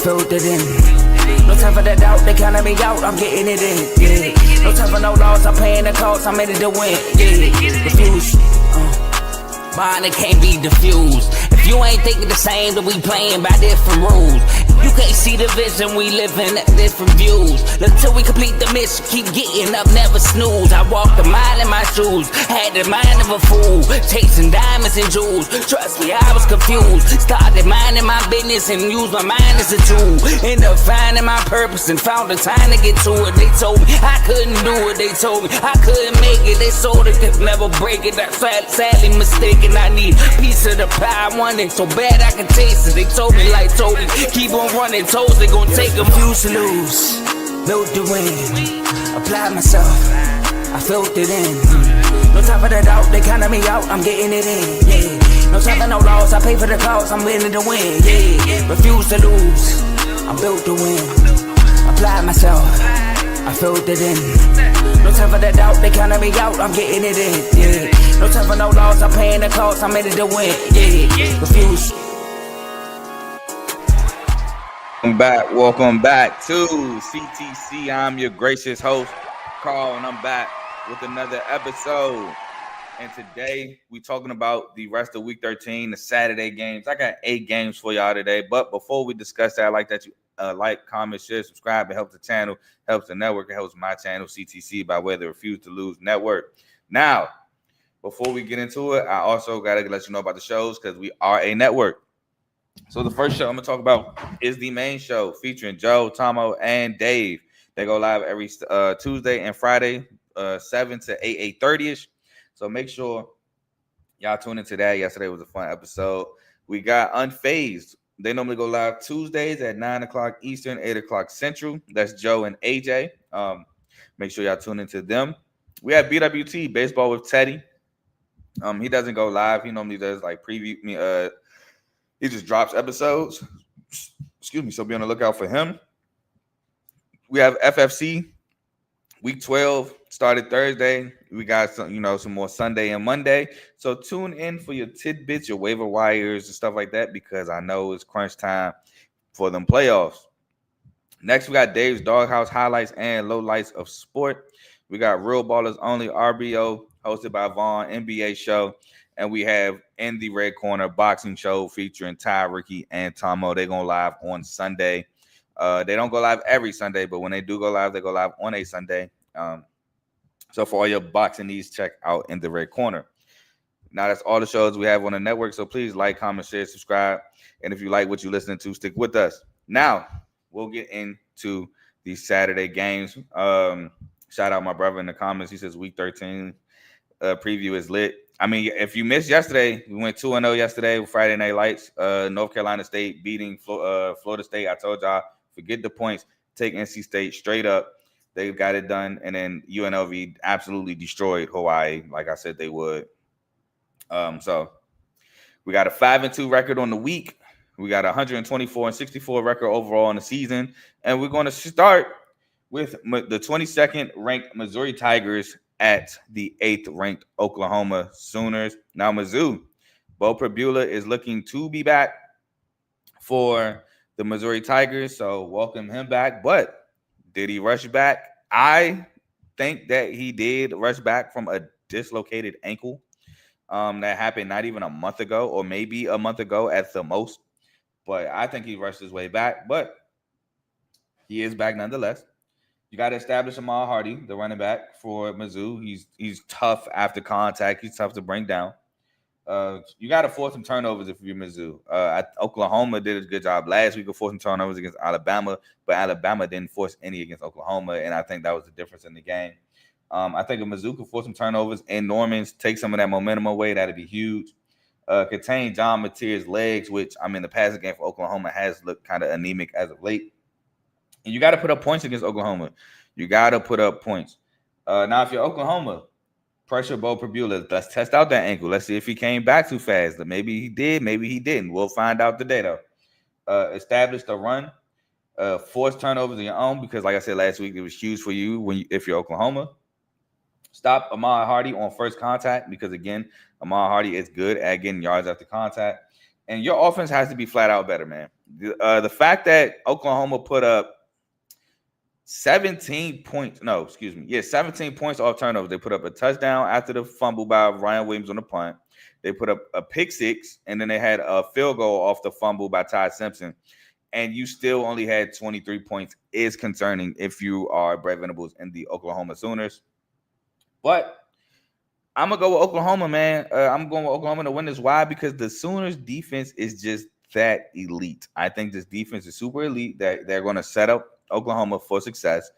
filled it in. No time for the doubt, they counted me out, I'm getting it in, yeah. No time for no loss, I'm paying the cost, I'm in it to win, yeah. Refuse, mine, it can't be diffused. If you ain't thinking the same, then we playing by different rules. You can't see the vision, we living at different views. Until we complete the mission, keep getting up, never snooze. I walked a mile in my shoes, had the mind of a fool, chasing diamonds and jewels. Trust me, I was confused. Started minding my business and used my mind as a tool. Ended up finding my purpose and found the time to get to it. They told me I couldn't do it, they told me I couldn't make it. They sold it, could never break it. That's sadly mistaken. I need a piece of the pie, I want it so bad I can taste it. They told me like told me, keep on running toes, they gon' take them. Refuse to lose, built the win, applied myself, I filled it in. No time for the doubt, they counted me out, I'm getting it in, yeah. No time for no loss, I pay for the cost, I'm winning to win, yeah. Refuse to lose, I'm built to win, applied myself, I filled it in. No time for the doubt, they counted me out, I'm getting it in, yeah. No time for no loss, I'm paying the cost, I'm in it to win, yeah. Refuse. Welcome back to CTC. I'm your gracious host, Carl, and I'm back with another episode. And today we're talking about the rest of Week 13, the Saturday games. I got 8 games for y'all today. But before we discuss that, I'd like that you like, comment, share, subscribe. It helps the channel, helps the network. It helps my channel, CTC, by way of the Refuse to Lose Network. Now, before we get into it, I also got to let you know about the shows because we are a network. So the first show I'm going to talk about is the main show featuring Joe, Tomo, and Dave. They go live every Tuesday and Friday, 7 to 8:30ish. So make sure y'all tune into that. Yesterday was a fun episode. We got Unfazed. They normally go live Tuesdays at 9 o'clock Eastern, 8 o'clock Central. That's Joe and AJ. Make sure y'all tune into them. We have BWT, Baseball with Teddy. He doesn't go live. He normally does like preview. He just drops episodes. Excuse me. So be on the lookout for him. We have FFC. Week 12 started Thursday. We got some more Sunday and Monday. So tune in for your tidbits, your waiver wires and stuff like that, because I know it's crunch time for them playoffs. Next, we got Dave's Doghouse highlights and lowlights of sport. We got Real Ballers Only RBO hosted by Vaughn, NBA show. And we have In the Red Corner boxing show featuring Ty, Ricky, and Tomo. They're going live on Sunday. They don't go live every Sunday, but when they do go live, they go live on a Sunday. So for all your boxing needs, check out In the Red Corner. Now, that's all the shows we have on the network. So please like, comment, share, subscribe. And if you like what you're listening to, stick with us. Now, we'll get into these Saturday games. Shout out my brother in the comments. He says Week 13 preview is lit. I mean, if you missed yesterday, we went 2-0 yesterday with Friday Night Lights. North Carolina State beating Florida State. I told y'all, forget the points. Take NC State straight up. They got it done. And then UNLV absolutely destroyed Hawaii, like I said they would. So we got a 5-2 record on the week. We got a 124-64 record overall on the season. And we're going to start with the 22nd ranked Missouri Tigers at the 8th ranked Oklahoma Sooners. Now, Mizzou, Bo Prabula is looking to be back for the Missouri Tigers, so welcome him back. But did he rush back? I think that he did rush back from a dislocated ankle that happened not even a month ago, or maybe a month ago at the most. But I think he rushed his way back, but he is back nonetheless. You got to establish Ahmad Hardy, the running back for Mizzou. He's tough after contact. He's tough to bring down. You got to force some turnovers if you're Mizzou. Oklahoma did a good job last week of forcing turnovers against Alabama, but Alabama didn't force any against Oklahoma, and I think that was the difference in the game. I think if Mizzou could force some turnovers and Norman's take some of that momentum away, that'd be huge. Contain John Mateer's legs, which, I mean, the passing game for Oklahoma has looked kind of anemic as of late. And you got to put up points against Oklahoma. You got to put up points. Now, if you're Oklahoma, pressure Bo Prabula. Let's test out that ankle. Let's see if he came back too fast. Maybe he did. Maybe he didn't. We'll find out today, though. Establish the run. Force turnovers of your own, because, like I said last week, it was huge for you if you're Oklahoma. Stop Ahmad Hardy on first contact, because, again, Ahmad Hardy is good at getting yards after contact. And your offense has to be flat out better, man. The fact that Oklahoma put up 17 points. No, excuse me. Yeah, 17 points off turnovers. They put up a touchdown after the fumble by Ryan Williams on the punt. They put up a pick six, and then they had a field goal off the fumble by Todd Simpson. And you still only had 23 points is concerning if you are Brett Venables and the Oklahoma Sooners. But I'm going to go with Oklahoma, man. I'm going with Oklahoma to win this. Why? Because the Sooners defense is just that elite. I think this defense is super elite. That they're going to set up Oklahoma for success.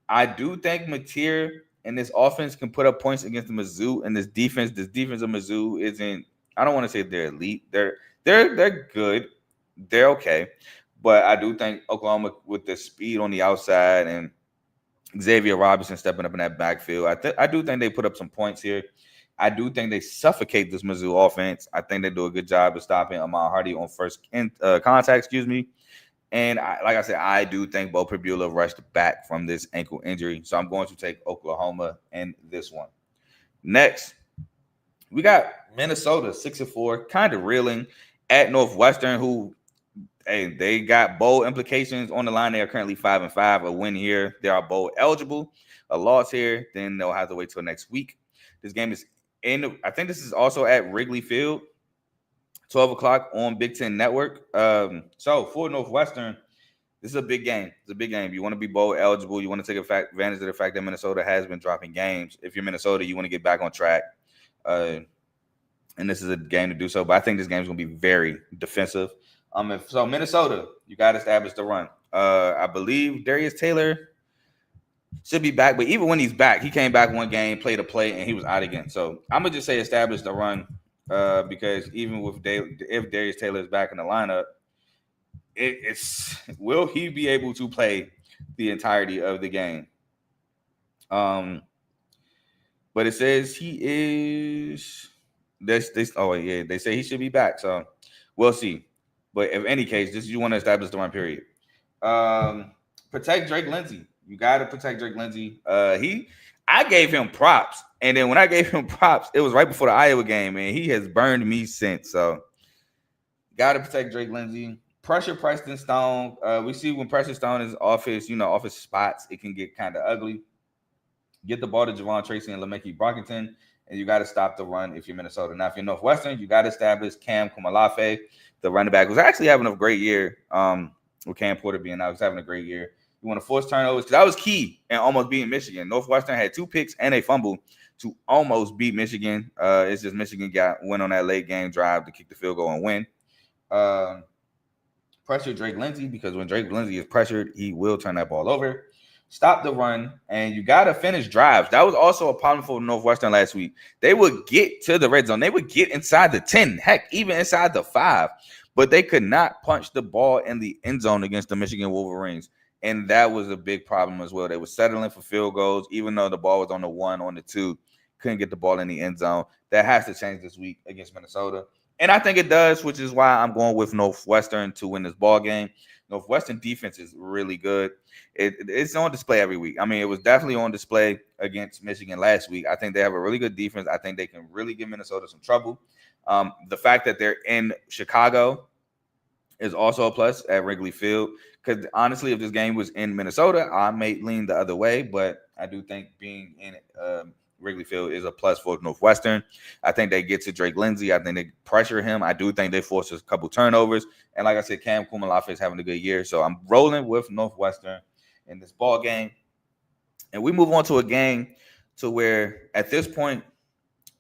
I do think Mateer and this offense can put up points against the Mizzou, and this defense of Mizzou isn't. I don't want to say they're elite. They're good. They're okay, but I do think Oklahoma with the speed on the outside and Xavier Robinson stepping up in that backfield, I do think they put up some points here. I do think they suffocate this Mizzou offense. I think they do a good job of stopping Ahmad Hardy on first contact. Excuse me. And like I said, I do think Bo Pribula rushed back from this ankle injury. So I'm going to take Oklahoma in this one. Next, we got Minnesota 6-4, kind of reeling at Northwestern, who they got bowl implications on the line. They are currently 5-5. A win here, they are bowl eligible. A loss here, then they'll have to wait till next week. This game is I think this is also at Wrigley Field. 12 o'clock on Big Ten Network. So for Northwestern, this is a big game. It's a big game. You want to be bowl eligible. You want to take advantage of the fact that Minnesota has been dropping games. If you're Minnesota, you want to get back on track. And this is a game to do so. But I think this game is going to be very defensive. So Minnesota, you got to establish the run. I believe Darius Taylor should be back. But even when he's back, he came back one game, played a play, and he was out again. So I'm going to just say establish the run. Because even if Darius Taylor is back in the lineup, will he be able to play the entirety of the game? But it says he is. They say he should be back. So we'll see. But in any case, you want to establish the run period. Protect Drake Lindsey. You got to protect Drake Lindsey. I gave him props. And then when I gave him props, it was right before the Iowa game, and he has burned me since. So, got to protect Drake Lindsey. Pressure Preston Stone. We see when Preston Stone is off his spots, it can get kind of ugly. Get the ball to Javon Tracy and LeMahieu Brockington, and you got to stop the run if you're Minnesota. Now, if you're Northwestern, you got to establish Cam Kumalafe, the running back, who's actually having a great year with Cam Porter being out. He's having a great year. You want to force turnovers, because that was key in almost beating Michigan. Northwestern had 2 picks and a fumble to almost beat Michigan. It's just Michigan went on that late game drive to kick the field goal and win. Pressure Drake Lindsey, because when Drake Lindsey is pressured, he will turn that ball over. Stop the run, and you got to finish drives. That was also a problem for Northwestern last week. They would get to the red zone. They would get inside the 10, heck, even inside the 5, but they could not punch the ball in the end zone against the Michigan Wolverines. And that was a big problem as well. They were settling for field goals, even though the ball was on the 1, on the 2. Couldn't get the ball in the end zone. That has to change this week against Minnesota. And I think it does, which is why I'm going with Northwestern to win this ball game. Northwestern defense is really good. It's on display every week. I mean, it was definitely on display against Michigan last week. I think they have a really good defense. I think they can really give Minnesota some trouble. The fact that they're in Chicago is also a plus at Wrigley Field. Because honestly, if this game was in Minnesota, I may lean the other way. But I do think being in Wrigley Field is a plus for Northwestern. I think they get to Drake Lindsey. I think they pressure him. I do think they force a couple turnovers. And like I said, Cam Kumalafe is having a good year. So I'm rolling with Northwestern in this ball game. And we move on to a game to where at this point,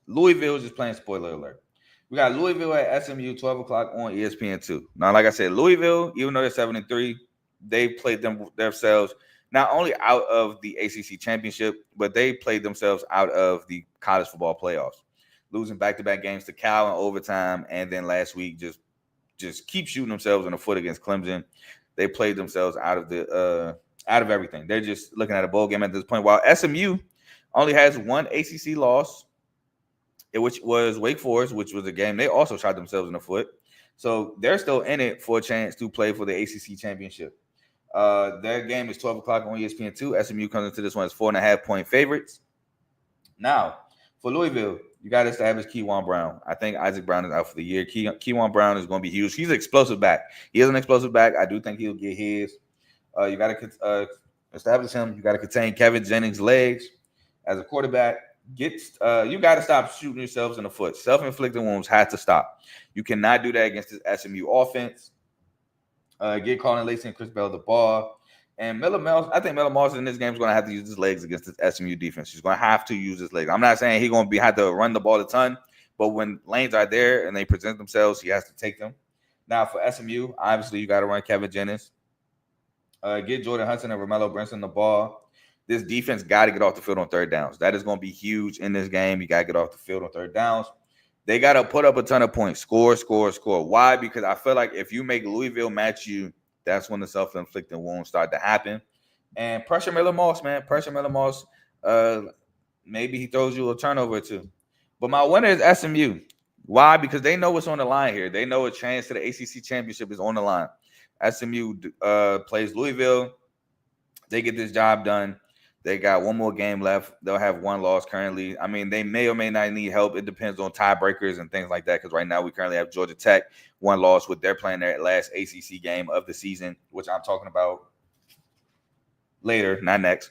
Louisville is just playing spoiler alert. We got Louisville at SMU, 12 o'clock on ESPN2. Now, like I said, Louisville, even though they're 7-3, they played themselves not only out of the ACC championship, but they played themselves out of the college football playoffs, losing back-to-back games to Cal in overtime, and then last week just keep shooting themselves in the foot against Clemson. They played themselves out of everything. They're just looking at a bowl game at this point. While SMU only has 1 ACC loss, which was Wake Forest, which was a game they also shot themselves in the foot. So they're still in it for a chance to play for the ACC championship. Their game is 12 o'clock on ESPN2. SMU comes into this one as 4.5-point favorites. Now, for Louisville, you got to establish Keywan Brown. I think Isaac Brown is out for the year. Keywan Brown is going to be huge. He's an explosive back. He is an explosive back. I do think he'll get his. You got to establish him. You got to contain Kevin Jennings' legs as a quarterback. You got to stop shooting yourselves in the foot. Self-inflicted wounds have to stop. You cannot do that against this SMU offense. Get Colin Lacey and Chris Bell the ball. And I think Miller Moss in this game is going to have to use his legs against this SMU defense. He's going to have to use his legs. I'm not saying he's going to have to run the ball a ton, but when lanes are there and they present themselves, he has to take them. Now for SMU, obviously you got to run Kevin Jennings. Get Jordan Hudson and Romello Brinson the ball. This defense got to get off the field on third downs. That is going to be huge in this game. You got to get off the field on third downs. They got to put up a ton of points. Score. Why? Because I feel like if you make Louisville match you, that's when the self-inflicted wounds start to happen. And pressure Miller Moss, man. Pressure Miller Moss. Maybe he throws you a turnover or two. But my winner is SMU. Why? Because they know what's on the line here. They know a chance to the ACC championship is on the line. SMU plays Louisville. They get this job done. They got one more game left. They'll have one loss currently. I mean, they may or may not need help. It depends on tiebreakers and things like that, because right now we currently have Georgia Tech, one loss, with they're playing their last ACC game of the season, which I'm talking about later, not next.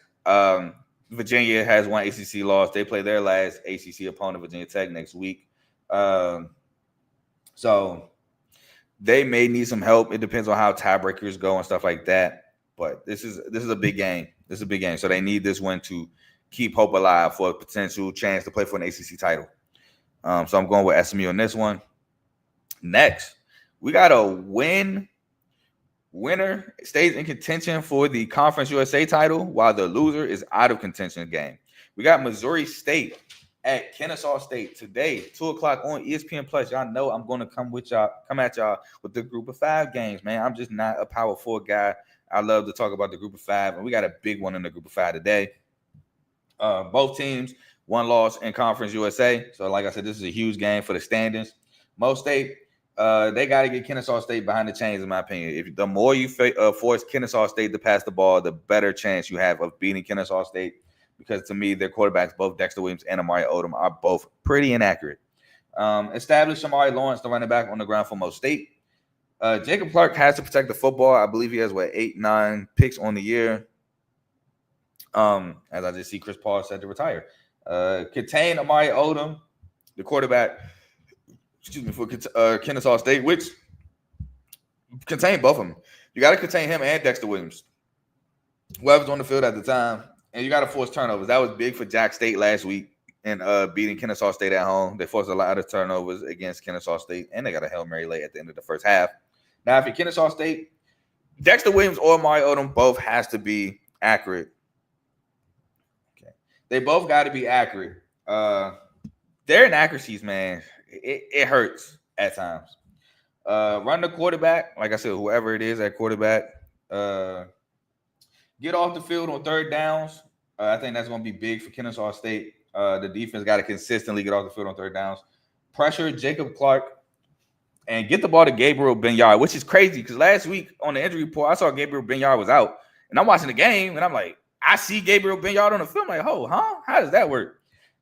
Virginia has one ACC loss. They play their last ACC opponent, Virginia Tech, next week. So they may need some help. It depends on how tiebreakers go and stuff like that. But this is a big game. This is a big game. So they need this one to keep hope alive for a potential chance to play for an ACC title. So I'm going with SMU on this one. Next, we got a winner stays in contention for the Conference USA title, while the loser is out of contention game. We got Missouri State at Kennesaw State today, 2:00 on ESPN Plus. Y'all know I'm going to come at y'all with the Group of 5 games, man. I'm just not a Power 4 guy. I love to talk about the Group of 5, and we got a big one in the Group of 5 today. Both teams, one loss in Conference USA. So, like I said, this is a huge game for the standings. Mo State, they got to get Kennesaw State behind the chains, in my opinion. The more you force Kennesaw State to pass the ball, the better chance you have of beating Kennesaw State, because to me, their quarterbacks, both Dexter Williams and Amari Odom, are both pretty inaccurate. Establish Amari Lawrence, the running back, on the ground for Mo State. Jacob Clark has to protect the football. I believe he has 8-9 picks on the year. As I just see Chris Paul said to retire. Contain Amari Odom, the quarterback, for Kennesaw State, which contain both of them. You got to contain him and Dexter Williams, whoever's on the field at the time, and you got to force turnovers. That was big for Jack State last week in beating Kennesaw State at home. They forced a lot of turnovers against Kennesaw State, and they got a Hail Mary late at the end of the first half. Now, if you're Kennesaw State, Dexter Williams or Amari Odom both has to be accurate. Okay, they both got to be accurate. Their inaccuracies, man, it hurts at times. Run the quarterback, like I said, whoever it is at quarterback. Get off the field on third downs. I think that's going to be big for Kennesaw State. The defense got to consistently get off the field on third downs. Pressure Jacob Clark and get the ball to Gabriel Benyard, which is crazy because last week on the injury report, I saw Gabriel Benyard was out. And I'm watching the game, and I'm like, I see Gabriel Benyard on the film. Like, how does that work?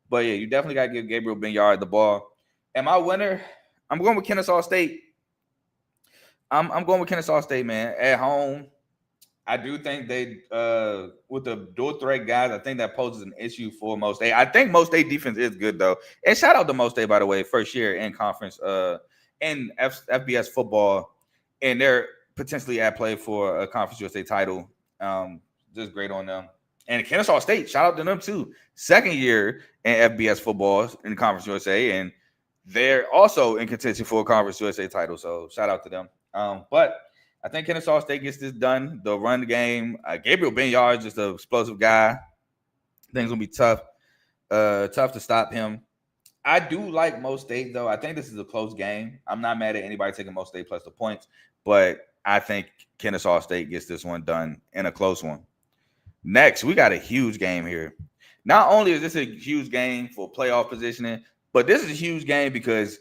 But, yeah, you definitely got to give Gabriel Benyard the ball. And my winner, I'm going with Kennesaw State. I'm going with Kennesaw State, man. At home, I do think they, with the dual threat guys, I think that poses an issue for Mo State. I think Mo State defense is good, though. And shout out to Mo State, by the way, first year in conference, in FBS football, and they're potentially at play for a Conference USA title. Just great on them. And Kennesaw State, shout out to them, too. Second year in FBS football in Conference USA, and they're also in contention for a Conference USA title. So shout out to them. But I think Kennesaw State gets this done. The run game. Gabriel Benyard is just an explosive guy. Things gonna be tough. Tough to stop him. I do like Mo State, though. I think this is a close game. I'm not mad at anybody taking Mo State plus the points, but I think Kennesaw State gets this one done in a close one. Next, we got a huge game here. Not only is this a huge game for playoff positioning, but this is a huge game because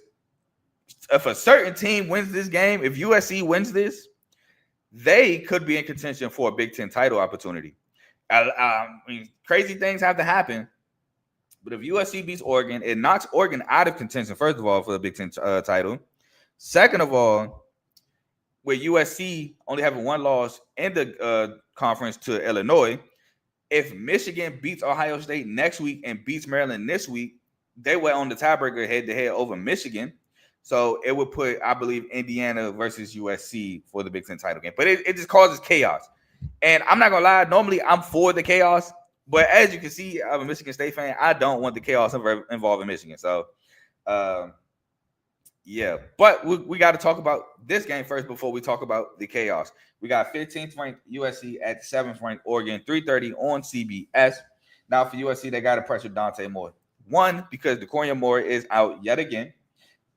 if a certain team wins this game, if USC wins this, they could be in contention for a Big Ten title opportunity. I mean, crazy things have to happen But if USC beats Oregon, it knocks Oregon out of contention, first of all, for the Big Ten title. Second of all, with USC only having one loss in the conference to Illinois, if Michigan beats Ohio State next week and beats Maryland this week, they were on the tiebreaker head-to-head over Michigan. So it would put, I believe, Indiana versus USC for the Big Ten title game. But it just causes chaos. And I'm not going to lie, normally I'm for the chaos. But as you can see, I'm a Michigan State fan. I don't want the chaos involving Michigan. So, yeah. But we got to talk about this game first before we talk about the chaos. We got 15th ranked USC at 7th ranked Oregon, 3:30 on CBS. Now for USC, they got to pressure Dante Moore. 1, because DeCorian Moore is out yet again.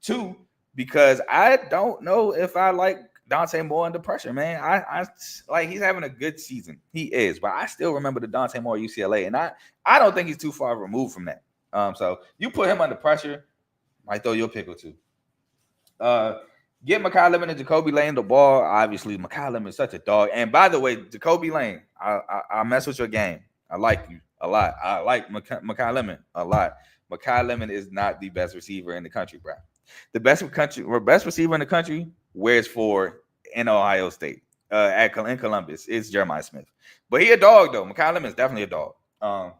2, because I don't know if I like Dante Moore under pressure, man. I like he's having a good season. He is, but I still remember the Dante Moore UCLA, and I don't think he's too far removed from that. So you put him under pressure, might throw your pick or two. Get Makai Lemon and Jacoby Lane the ball. Obviously, Makai Lemon is such a dog. And by the way, Jacoby Lane, I mess with your game. I like you a lot. I like Makai Lemon a lot. Makai Lemon is not the best receiver in the country, bro. The best receiver in the country wears for in Ohio State in Columbus. It's Jeremiah Smith. But he a dog, though. Makai Lemon is definitely a dog.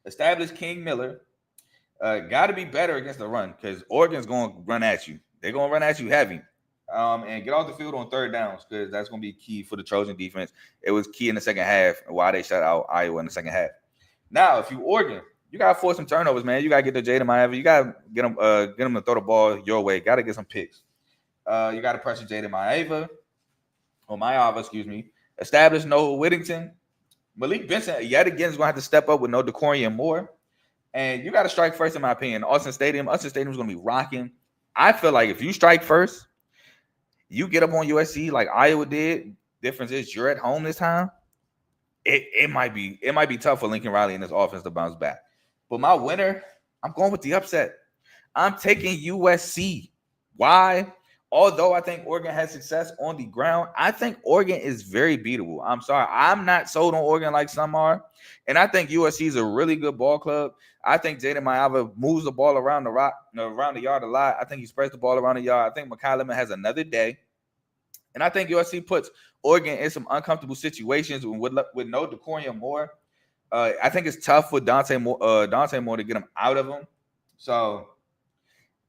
Established King Miller. Got to be better against the run because Oregon's going to run at you. They're going to run at you heavy. And get off the field on third downs because that's going to be key for the Trojan defense. It was key in the second half why they shut out Iowa in the second half. Now, if you Oregon, you got to force some turnovers, man. You got to get to Jaden Maeva. You got to get them to throw the ball your way. Got to get some picks. You got to pressure Jaden Maeva, excuse me. Establish Noah Whittington. Malik Benson, yet again, is going to have to step up with no DeCorian Moore. And you got to strike first, in my opinion. Austin Stadium is going to be rocking. I feel like if you strike first, you get up on USC like Iowa did. Difference is you're at home this time. It might be tough for Lincoln Riley and his offense to bounce back. But my winner, I'm going with the upset. I'm taking USC. Why? Although I think Oregon has success on the ground, I think Oregon is very beatable. I'm sorry. I'm not sold on Oregon like some are. And I think USC is a really good ball club. I think Jaden Maeva moves the ball around the yard a lot. I think he spreads the ball around the yard. I think Makai Lemon has another day. And I think USC puts Oregon in some uncomfortable situations with no DeCorian Moore. I think it's tough for Dante Moore to get him out of him. So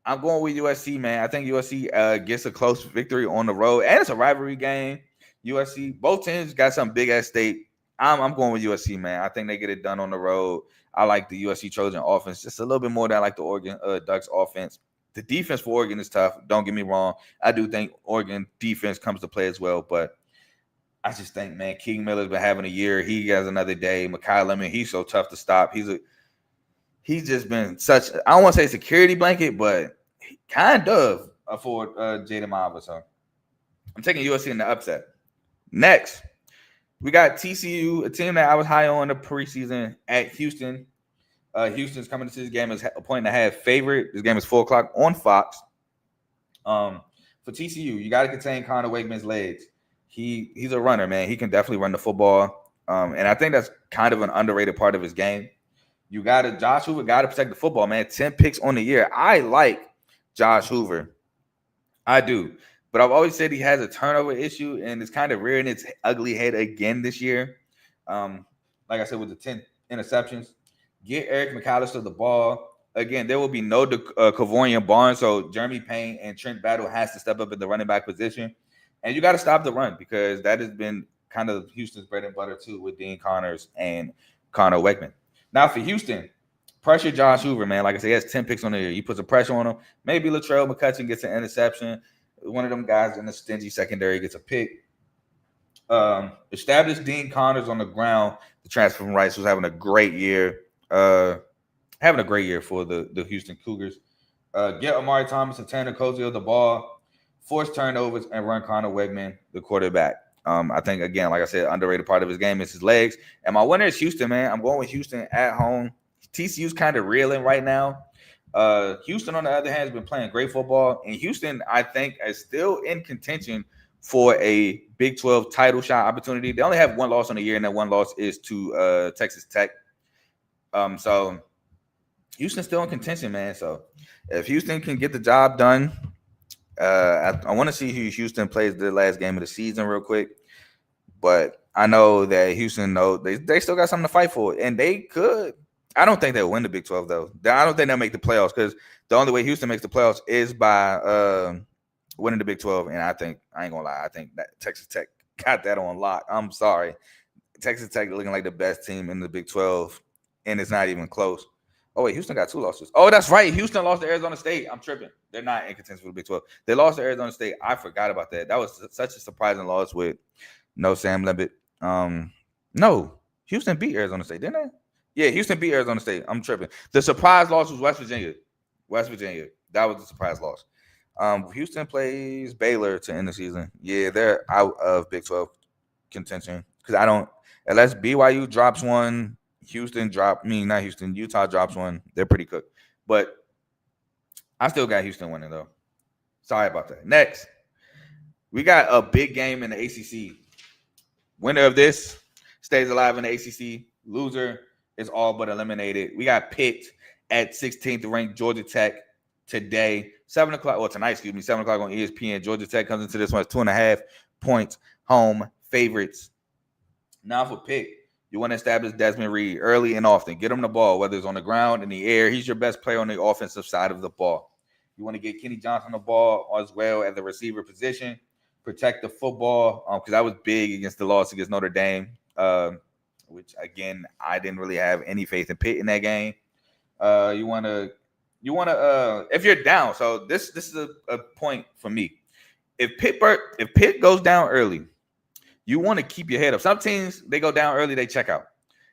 I'm going with USC, man. I think USC gets a close victory on the road. And it's a rivalry game. USC, both teams got some big-ass stake. I'm going with USC, man. I think they get it done on the road. I like the USC Trojan offense just a little bit more than I like the Oregon Ducks offense. The defense for Oregon is tough. Don't get me wrong. I do think Oregon defense comes to play as well, but I just think, man, King Miller's been having a year. He has another day. Makai Lemon, he's so tough to stop. He's just been such, I don't want to say security blanket, but kind of for Jaden Maeva. So I'm taking USC in the upset. Next, we got TCU, a team that I was high on the preseason at Houston. Houston's coming to this game as a 1.5 favorite. This game is 4 o'clock on Fox. For TCU, you got to contain Connor Wakeman's legs. He's a runner, man. He can definitely run the football. And I think that's kind of an underrated part of his game. Josh Hoover got to protect the football, man. 10 picks on the year. I like Josh Hoover. I do. But I've always said he has a turnover issue, and it's kind of rearing its ugly head again this year. Like I said, with the 10 interceptions. Get Eric McAllister the ball. Again, there will be no Kavorian Barnes, so Jeremy Payne and Trent Battle has to step up in the running back position. And you got to stop the run because that has been kind of Houston's bread and butter too with Dean Connors and Connor Wakeman. Now for Houston, pressure Josh Hoover, man. Like I said, he has 10 picks on the year. You put some pressure on him. Maybe Latrell McCutcheon gets an interception. One of them guys in the stingy secondary gets a pick. Established Dean Connors on the ground. The transfer from Rice was having a great year. For the Houston Cougars. Get Amari Thomas and Tanner Koziel the ball. Force turnovers and run Connor Wegman, the quarterback. I think, again, like I said, underrated part of his game is his legs. And my winner is Houston, man. I'm going with Houston at home. TCU's kind of reeling right now. Houston, on the other hand, has been playing great football. And Houston, I think, is still in contention for a Big 12 title shot opportunity. They only have one loss on the year, and that one loss is to Texas Tech. So Houston's still in contention, man. So if Houston can get the job done, I want to see who Houston plays the last game of the season real quick. But I know that Houston they still got something to fight for, and they could. I don't think they'll win the Big 12 though. I don't think they'll make the playoffs because the only way Houston makes the playoffs is by winning the Big 12. And I ain't gonna lie, I think that Texas Tech got that on lock. I'm sorry, Texas Tech looking like the best team in the Big 12, and it's not even close. Oh wait, Houston got 2 losses. Oh, that's right. Houston lost to Arizona State. I'm tripping. They're not in contention for the Big 12. They lost to Arizona State. I forgot about that. That was such a surprising loss with no Sam Levitt. No, Houston beat Arizona State, didn't they? Yeah, Houston beat Arizona State. I'm tripping. The surprise loss was West Virginia. West Virginia. That was the surprise loss. Houston plays Baylor to end the season. Yeah, they're out of Big 12 contention because unless BYU drops one, Utah drops one. They're pretty cooked. But I still got Houston winning though. Sorry about that. Next, we got a big game in the ACC. Winner of this stays alive in the ACC. Loser is all but eliminated. We got Pitt at 16th ranked Georgia Tech today. 7 o'clock, or tonight, 7 o'clock on ESPN. Georgia Tech comes into this one as 2.5 points home favorites. Now for Pitt, you want to establish Desmond Reed early and often. Get him the ball, whether it's on the ground, in the air. He's your best player on the offensive side of the ball. You want to get Kenny Johnson the ball as well at the receiver position. Protect the football, because that was big against the loss against Notre Dame, which, again, I didn't really have any faith in Pitt in that game. You want to, if you're down, so this is a point for me. If Pitt goes down early, you want to keep your head up. Some teams, they go down early, they check out.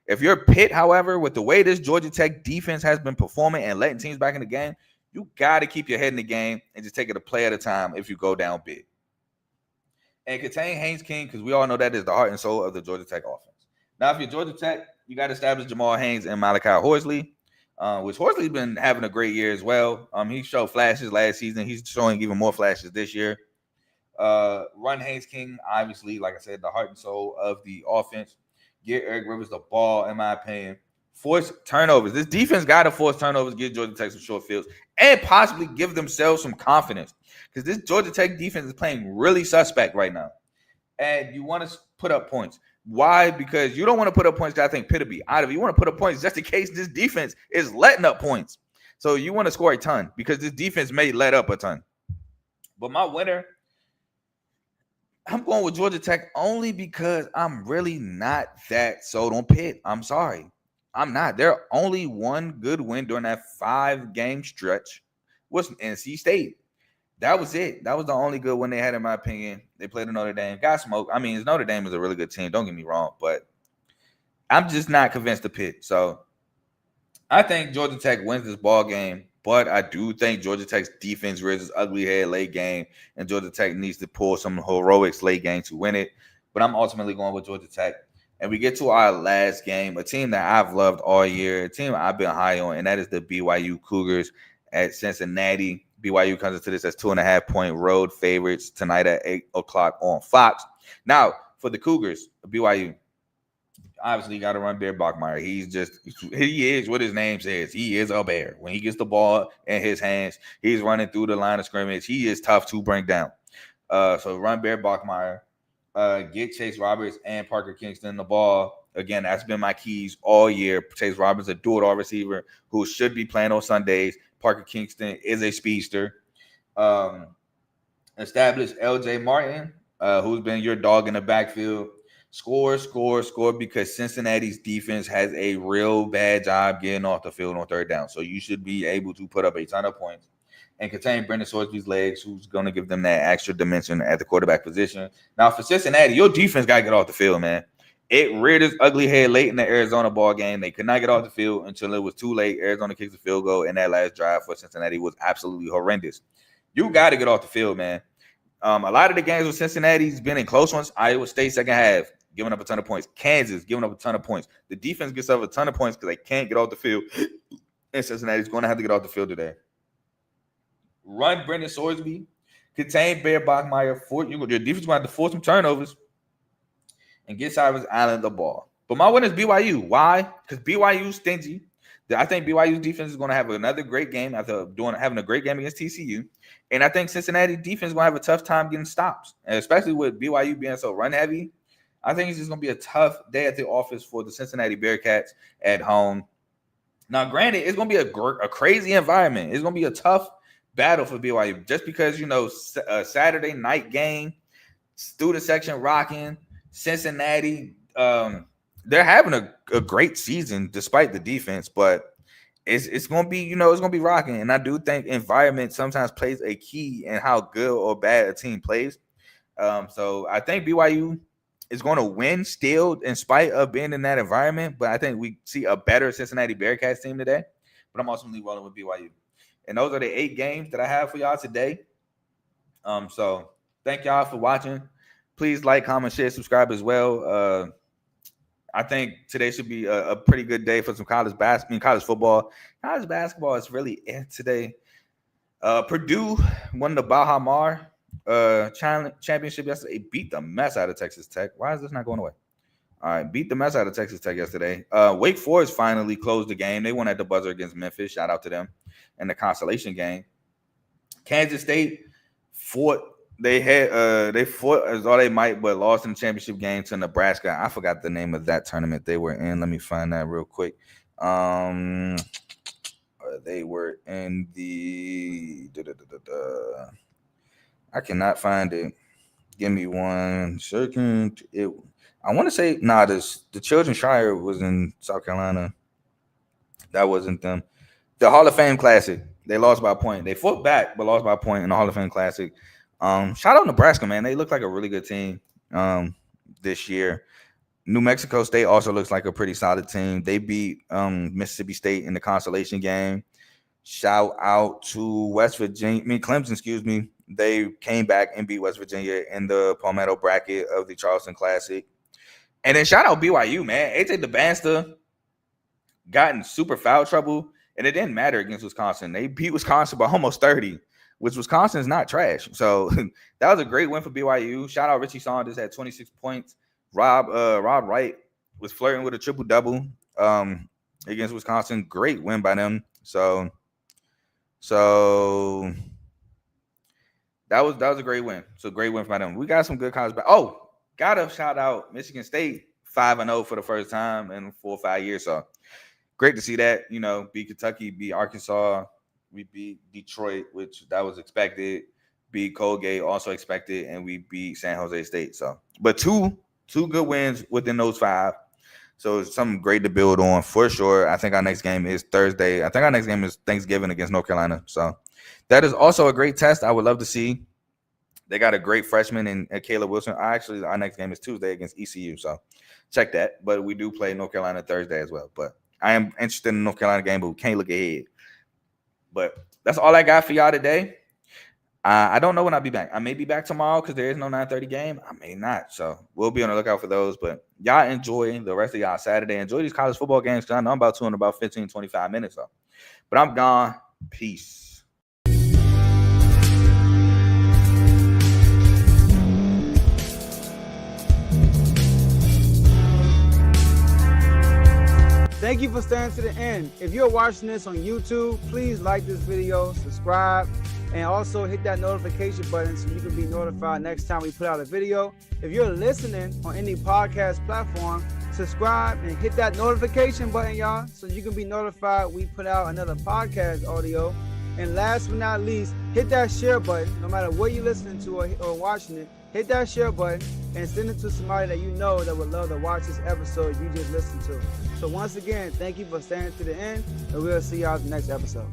If you're Pitt, however, with the way this Georgia Tech defense has been performing and letting teams back in the game, you got to keep your head in the game and just take it a play at a time if you go down big. And contain Haynes King, because we all know that is the heart and soul of the Georgia Tech offense. Now, if you're Georgia Tech, you got to establish Jamal Haynes and Malachi Horsley, which Horsley's been having a great year as well. He showed flashes last season. He's showing even more flashes this year. Run Haynes King, obviously, like I said, the heart and soul of the offense. Get Eric Rivers the ball, in my opinion. Force turnovers. This defense got to force turnovers, give Georgia Tech some short fields, and possibly give themselves some confidence. Because this Georgia Tech defense is playing really suspect right now. And you want to put up points. Why? Because you don't want to put up points that I think Pitt will be out of. You want to put up points just in case this defense is letting up points. So you want to score a ton because this defense may let up a ton. But my winner, I'm going with Georgia Tech only because I'm really not that sold on Pitt. I'm sorry. I'm not. They're only one good win during that 5-game stretch was NC State. That was it. That was the only good one they had, in my opinion. They played Notre Dame. Got smoked. I mean, Notre Dame is a really good team. Don't get me wrong. But I'm just not convinced of Pitt. So I think Georgia Tech wins this ball game. But I do think Georgia Tech's defense raises ugly head late game. And Georgia Tech needs to pull some heroics late game to win it. But I'm ultimately going with Georgia Tech. And we get to our last game, a team that I've loved all year, a team I've been high on, and that is the BYU Cougars at Cincinnati. BYU comes into this as 2.5-point road favorites tonight at 8 o'clock on Fox. Now, for the Cougars, BYU, obviously you got to run Bear Bachmeier. He is what his name says. He is a bear. When he gets the ball in his hands, he's running through the line of scrimmage. He is tough to bring down. So run Bear Bachmeier. Get Chase Roberts and Parker Kingston the ball. Again, that's been my keys all year. Chase Roberts, a do-it-all receiver who should be playing on Sundays. Parker Kingston is a speedster. Establish L.J. Martin, who's been your dog in the backfield. Score, because Cincinnati's defense has a real bad job getting off the field on third down. So you should be able to put up a ton of points. And contain Brendan Sorsby's legs, who's going to give them that extra dimension at the quarterback position. Now, for Cincinnati, your defense got to get off the field, man. It reared its ugly head late in the Arizona ball game. They could not get off the field until it was too late. Arizona kicks the field goal, and that last drive for Cincinnati was absolutely horrendous. You got to get off the field, man. A lot of the games with Cincinnati's been in close ones. Iowa State second half, giving up a ton of points. Kansas giving up a ton of points. The defense gets up a ton of points because they can't get off the field. And Cincinnati's going to have to get off the field today. Run Brendan Sorsby, contain Bear Bachmeier. Your defense will have to force some turnovers and get Cyrus Allen the ball. But my win is BYU. Why? Because BYU stingy. I think BYU's defense is going to have another great game after having a great game against TCU. And I think Cincinnati defense is going to have a tough time getting stops, and especially with BYU being so run heavy. I think it's just going to be a tough day at the office for the Cincinnati Bearcats at home. Now, granted, it's going to be a crazy environment. It's going to be a tough battle for BYU just because, a Saturday night game, student section rocking, Cincinnati. They're having a great season despite the defense, but it's going to be, it's going to be rocking. And I do think environment sometimes plays a key in how good or bad a team plays. So I think BYU is going to win still in spite of being in that environment, but I think we see a better Cincinnati Bearcats team today. But I'm ultimately rolling with BYU. And those are the 8 games that I have for y'all today. So thank y'all for watching. Please like, comment, share, subscribe as well. I think today should be a pretty good day for some college football. College basketball is really it today. Purdue won the Baha Mar championship yesterday. Beat the mess out of Texas Tech. Why is this not going away? All right, beat the mess out of Texas Tech yesterday. Wake Forest finally closed the game. They won at the buzzer against Memphis. Shout out to them in the consolation game. Kansas State fought. They fought as all they might, but lost in the championship game to Nebraska. I forgot the name of that tournament they were in. Let me find that real quick. They were in the. I cannot find it. Give me 1 second. I want to say the Children's Shire was in South Carolina. That wasn't them. The Hall of Fame Classic. They lost by a point. They fought back, but lost by a point in the Hall of Fame Classic. Shout out Nebraska, man. They look like a really good team this year. New Mexico State also looks like a pretty solid team. They beat Mississippi State in the consolation game. Shout out to Clemson, They came back and beat West Virginia in the Palmetto bracket of the Charleston Classic. And then shout out BYU, man. AJ DeBanster got in super foul trouble, and it didn't matter against Wisconsin. They beat Wisconsin by almost 30. Which Wisconsin is not trash. So that was a great win for BYU. Shout out Richie Saunders, had 26 points. Rob Wright was flirting with a triple-double against Wisconsin. Great win by them. So that was a great win. So great win by them. We got some good college. Gotta shout out Michigan State 5-0 for the first time in 4 or 5 years. So great to see that. Beat Kentucky, beat Arkansas. We beat Detroit, which that was expected. Beat Colgate, also expected, and we beat San Jose State. So, but two good wins within those 5. So it's something great to build on for sure. I think our next game is Thursday. I think our next game is Thanksgiving against North Carolina. So that is also a great test. I would love to see. They got a great freshman in Caleb Wilson. Our next game is Tuesday against ECU. So check that. But we do play North Carolina Thursday as well. But I am interested in the North Carolina game, but we can't look ahead. But that's all I got for y'all today. I don't know when I'll be back. I may be back tomorrow because there is no 9:30 game. I may not. So we'll be on the lookout for those. But y'all enjoy the rest of y'all Saturday. Enjoy these college football games because I know I'm about to in about 15, 25 minutes. So. But I'm gone. Peace. Thank you for staying to the end. If you're watching this on YouTube, please like this video, subscribe, and also hit that notification button so you can be notified next time we put out a video. If you're listening on any podcast platform, subscribe and hit that notification button, y'all, so you can be notified we put out another podcast audio. And last but not least, hit that share button. No matter what you're listening to or watching it, hit that share button and send it to somebody that you know that would love to watch this episode you just listened to. So once again, thank you for staying to the end, and we'll see y'all in the next episode.